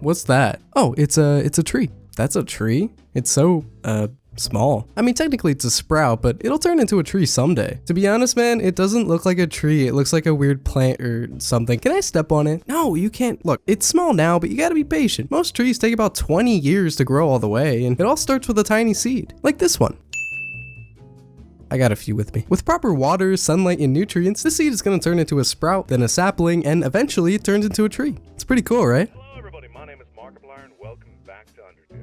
What's that? Oh, it's a tree. That's a tree? It's so, small. I mean, technically it's a sprout, but it'll turn into a tree someday. To be honest, man, it doesn't look like a tree. It looks like a weird plant or something. Can I step on it? No, you can't. Look, it's small now, but you gotta be patient. Most trees take about 20 years to grow all the way, and it all starts with a tiny seed, like this one. I got a few with me. With proper water, sunlight, and nutrients, this seed is gonna turn into a sprout, then a sapling, and eventually it turns into a tree. It's pretty cool, right?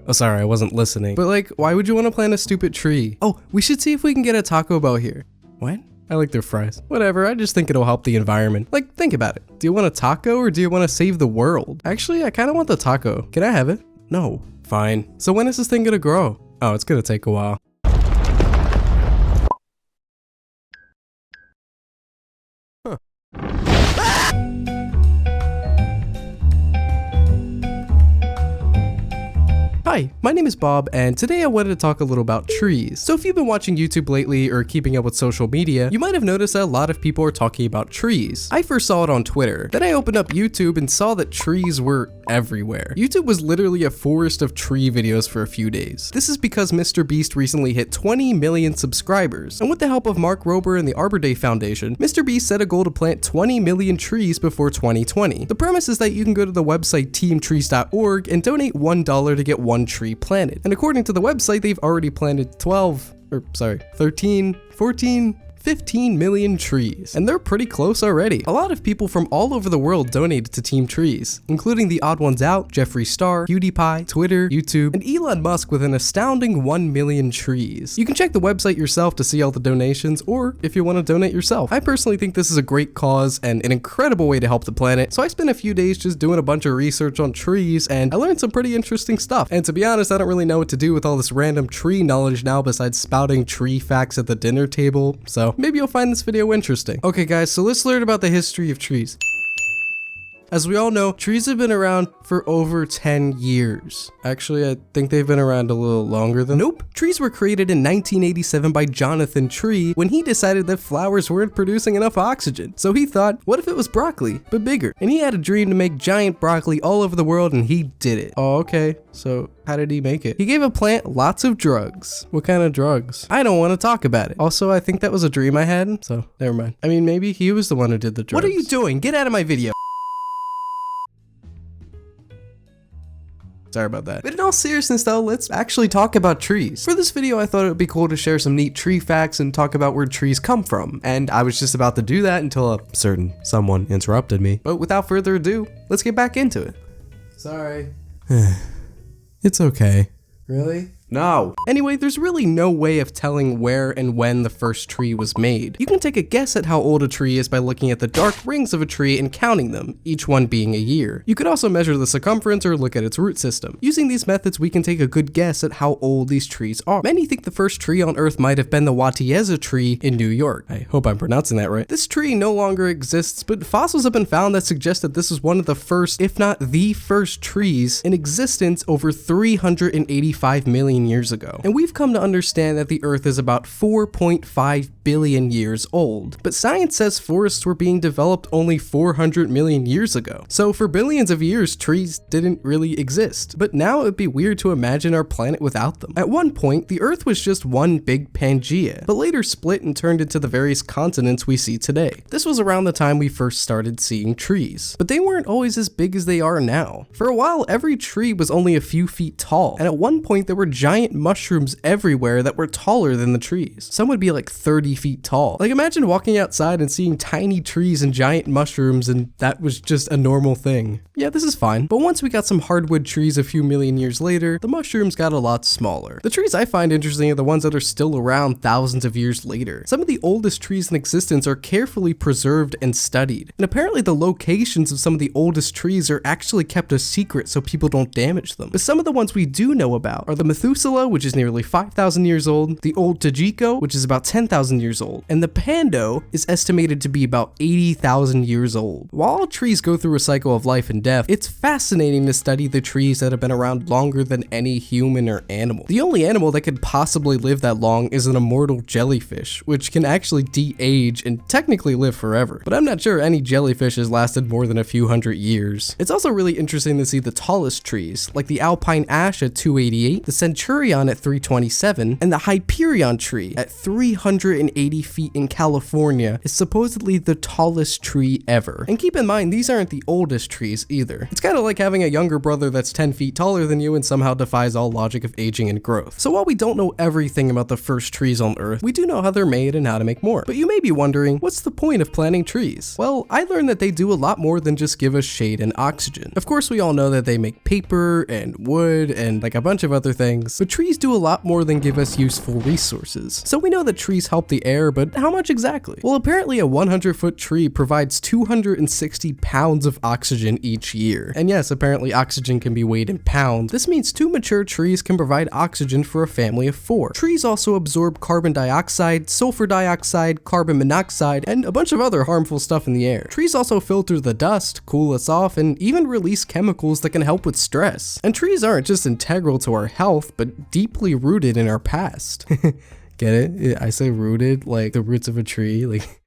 Oh, sorry, I wasn't listening. But like, why would you want to plant a stupid tree? Oh, we should see if we can get a Taco Bell here. What? I like their fries. Whatever, I just think it'll help the environment. Like, think about it. Do you want a taco or do you want to save the world? Actually, I kind of want the taco. Can I have it? No. Fine. So when is this thing gonna grow? Oh, it's gonna take a while. Huh. Hi, my name is Bob, and today I wanted to talk a little about trees. So if you've been watching YouTube lately or keeping up with social media, you might have noticed that a lot of people are talking about trees. I first saw it on Twitter. Then I opened up YouTube and saw that trees were everywhere. YouTube was literally a forest of tree videos for a few days. This is because MrBeast recently hit 20 million subscribers, and with the help of Mark Rober and the Arbor Day Foundation, MrBeast set a goal to plant 20 million trees before 2020. The premise is that you can go to the website TeamTrees.org and donate $1 to get one tree planted. And according to the website, they've already planted 13, 14, 15 million trees, and they're pretty close already. A lot of people from all over the world donated to TeamTrees, including the odd ones out, Jeffree Star, PewDiePie, Twitter, YouTube, and Elon Musk with an astounding 1 million trees. You can check the website yourself to see all the donations, or if you want to donate yourself. I personally think this is a great cause and an incredible way to help the planet, so I spent a few days just doing a bunch of research on trees, and I learned some pretty interesting stuff. And to be honest, I don't really know what to do with all this random tree knowledge now besides spouting tree facts at the dinner table, so maybe you'll find this video interesting. Okay guys, so let's learn about the history of trees. As we all know, trees have been around for over 10 years. Actually, I think they've been around a little longer than— Nope. Trees were created in 1987 by Jonathan Tree when he decided that flowers weren't producing enough oxygen. So he thought, what if it was broccoli, but bigger? And he had a dream to make giant broccoli all over the world, and he did it. Oh, okay. So how did he make it? He gave a plant lots of drugs. What kind of drugs? I don't want to talk about it. Also, I think that was a dream I had, so never mind. I mean, maybe he was the one who did the drugs. What are you doing? Get out of my video. Sorry about that. But in all seriousness though, let's actually talk about trees. For this video, I thought it would be cool to share some neat tree facts and talk about where trees come from. And I was just about to do that until a certain someone interrupted me. But without further ado, let's get back into it. Sorry. It's okay. Really? No. Anyway, there's really no way of telling where and when the first tree was made. You can take a guess at how old a tree is by looking at the dark rings of a tree and counting them, each one being a year. You could also measure the circumference or look at its root system. Using these methods, we can take a good guess at how old these trees are. Many think the first tree on Earth might have been the Watieza tree in New York. I hope I'm pronouncing that right. This tree no longer exists, but fossils have been found that suggest that this is one of the first, if not the first, trees in existence over 385 million years ago. And we've come to understand that the Earth is about 4.5 billion years old. But science says forests were being developed only 400 million years ago. So for billions of years, trees didn't really exist. But now it'd be weird to imagine our planet without them. At one point, the Earth was just one big Pangea, but later split and turned into the various continents we see today. This was around the time we first started seeing trees. But they weren't always as big as they are now. For a while, every tree was only a few feet tall, and at one point there were giant mushrooms everywhere that were taller than the trees. Some would be like 30 feet tall. Like imagine walking outside and seeing tiny trees and giant mushrooms and that was just a normal thing. Yeah, this is fine. But once we got some hardwood trees a few million years later, the mushrooms got a lot smaller. The trees I find interesting are the ones that are still around thousands of years later. Some of the oldest trees in existence are carefully preserved and studied. And apparently the locations of some of the oldest trees are actually kept a secret so people don't damage them. But some of the ones we do know about are the Methuselah Pusilla, which is nearly 5,000 years old, the old Tajiko, which is about 10,000 years old, and the Pando is estimated to be about 80,000 years old. While all trees go through a cycle of life and death, it's fascinating to study the trees that have been around longer than any human or animal. The only animal that could possibly live that long is an immortal jellyfish, which can actually de-age and technically live forever. But I'm not sure any jellyfish has lasted more than a few hundred years. It's also really interesting to see the tallest trees, like the alpine ash at 288, the centurion at 327, and the Hyperion tree at 380 feet in California is supposedly the tallest tree ever. And keep in mind, these aren't the oldest trees either. It's kind of like having a younger brother that's 10 feet taller than you and somehow defies all logic of aging and growth. So while we don't know everything about the first trees on Earth, we do know how they're made and how to make more. But you may be wondering, what's the point of planting trees? Well, I learned that they do a lot more than just give us shade and oxygen. Of course, we all know that they make paper and wood and like a bunch of other things, but trees do a lot more than give us useful resources. So we know that trees help the air, but how much exactly? Well, apparently a 100-foot tree provides 260 pounds of oxygen each year. And yes, apparently oxygen can be weighed in pounds. This means 2 mature trees can provide oxygen for a family of 4. Trees also absorb carbon dioxide, sulfur dioxide, carbon monoxide, and a bunch of other harmful stuff in the air. Trees also filter the dust, cool us off, and even release chemicals that can help with stress. And trees aren't just integral to our health, but deeply rooted in our past. Get it? I say rooted, like the roots of a tree, like...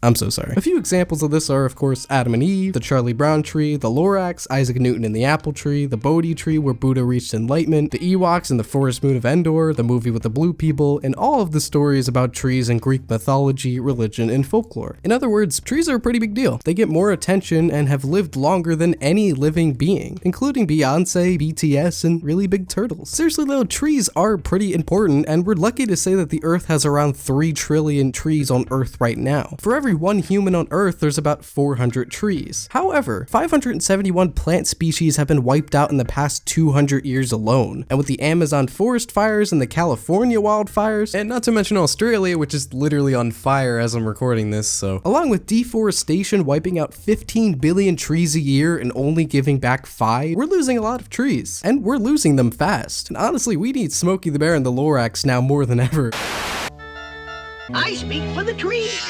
I'm so sorry. A few examples of this are, of course, Adam and Eve, the Charlie Brown tree, the Lorax, Isaac Newton and the apple tree, the Bodhi tree where Buddha reached enlightenment, the Ewoks and the forest moon of Endor, the movie with the blue people, and all of the stories about trees in Greek mythology, religion, and folklore. In other words, trees are a pretty big deal. They get more attention and have lived longer than any living being, including Beyonce, BTS, and really big turtles. Seriously though, trees are pretty important, and we're lucky to say that the Earth has around 3 trillion trees on Earth right now. For every one human on Earth, there's about 400 trees. However, 571 plant species have been wiped out in the past 200 years alone. And with the Amazon forest fires and the California wildfires, and not to mention Australia, which is literally on fire as I'm recording this, so. Along with deforestation wiping out 15 billion trees a year and only giving back 5, we're losing a lot of trees. And we're losing them fast. And honestly, we need Smokey the Bear and the Lorax now more than ever. I speak for the trees.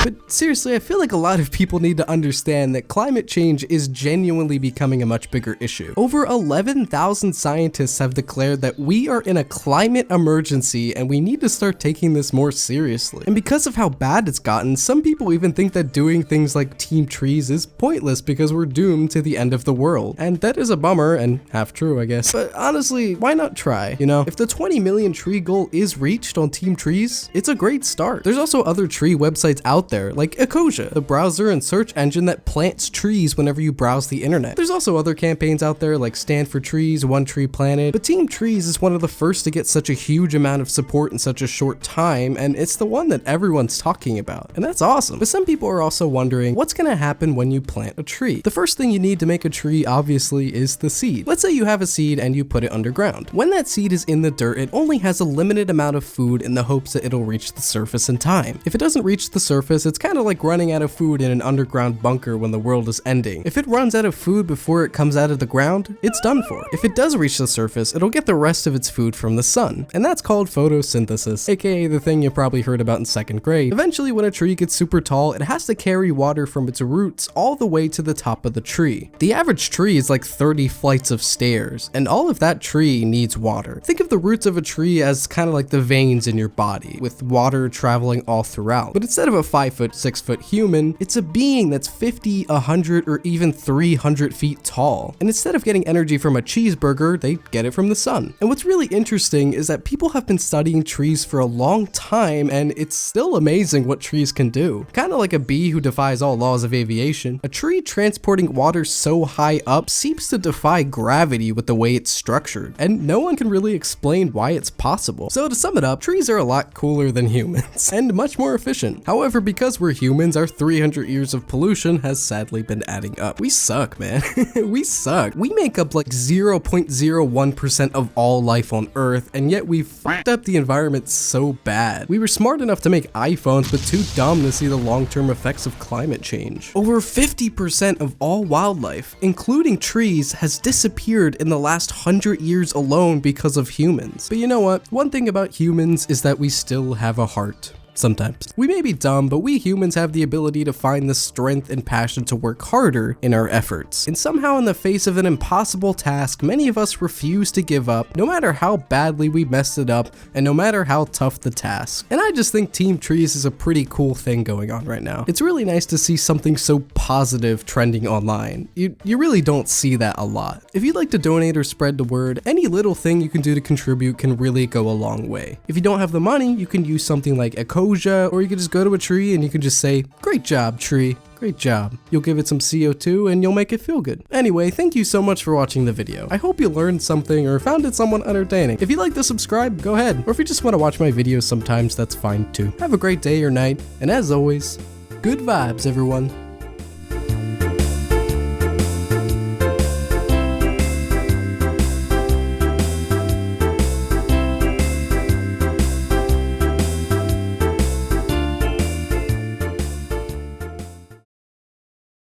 But seriously, I feel like a lot of people need to understand that climate change is genuinely becoming a much bigger issue. Over 11,000 scientists have declared that we are in a climate emergency and we need to start taking this more seriously. And because of how bad it's gotten, some people even think that doing things like TeamTrees is pointless because we're doomed to the end of the world. And that is a bummer and half true, I guess. But honestly, why not try? You know, if the 20 million tree goal is reached on TeamTrees, it's a great start. There's also other tree websites out there, like Ecosia, the browser and search engine that plants trees whenever you browse the internet. There's also other campaigns out there like Stand for Trees, One Tree Planet, but TeamTrees is one of the first to get such a huge amount of support in such a short time, and it's the one that everyone's talking about, and that's awesome. But some people are also wondering, what's gonna happen when you plant a tree? The first thing you need to make a tree, obviously, is the seed. Let's say you have a seed and you put it underground. When that seed is in the dirt, it only has a limited amount of food in the hopes that it'll reach the surface in time. If it doesn't reach the surface, it's kind of like running out of food in an underground bunker when the world is ending. If it runs out of food before it comes out of the ground, it's done for. If it does reach the surface, it'll get the rest of its food from the sun, and that's called photosynthesis, aka the thing you probably heard about in 2nd grade. Eventually, when a tree gets super tall, it has to carry water from its roots all the way to the top of the tree. The average tree is like 30 flights of stairs, and all of that tree needs water. Think of the roots of a tree as kind of like the veins in your body, with water traveling all throughout. But instead of a 5-foot, 6-foot human, it's a being that's 50, 100, or even 300 feet tall. And instead of getting energy from a cheeseburger, they get it from the sun. And what's really interesting is that people have been studying trees for a long time, and it's still amazing what trees can do. Kind of like a bee who defies all laws of aviation, a tree transporting water so high up seems to defy gravity with the way it's structured, and no one can really explain why it's possible. So to sum it up, trees are a lot cooler than humans. humans and much more efficient. However, because we're humans, our 300 years of pollution has sadly been adding up. We suck, man. We suck. We make up like 0.01% of all life on Earth, and yet we've fucked up the environment so bad. We were smart enough to make iPhones, but too dumb to see the long-term effects of climate change. Over 50% of all wildlife, including trees, has disappeared in the last 100 years alone because of humans. But you know what? One thing about humans is that we still have a heart. Sometimes. We may be dumb, but we humans have the ability to find the strength and passion to work harder in our efforts. And somehow in the face of an impossible task, many of us refuse to give up, no matter how badly we messed it up, and no matter how tough the task. And I just think TeamTrees is a pretty cool thing going on right now. It's really nice to see something so positive trending online. You really don't see that a lot. If you'd like to donate or spread the word, any little thing you can do to contribute can really go a long way. If you don't have the money, you can use something like Echo, or you can just go to a tree and you can just say, "Great job, tree. Great job." You'll give it some CO2 and you'll make it feel good. Anyway, thank you so much for watching the video. I hope you learned something or found it somewhat entertaining. If you'd like to subscribe, go ahead. Or if you just want to watch my videos sometimes, that's fine too. Have a great day or night, and as always, good vibes, everyone.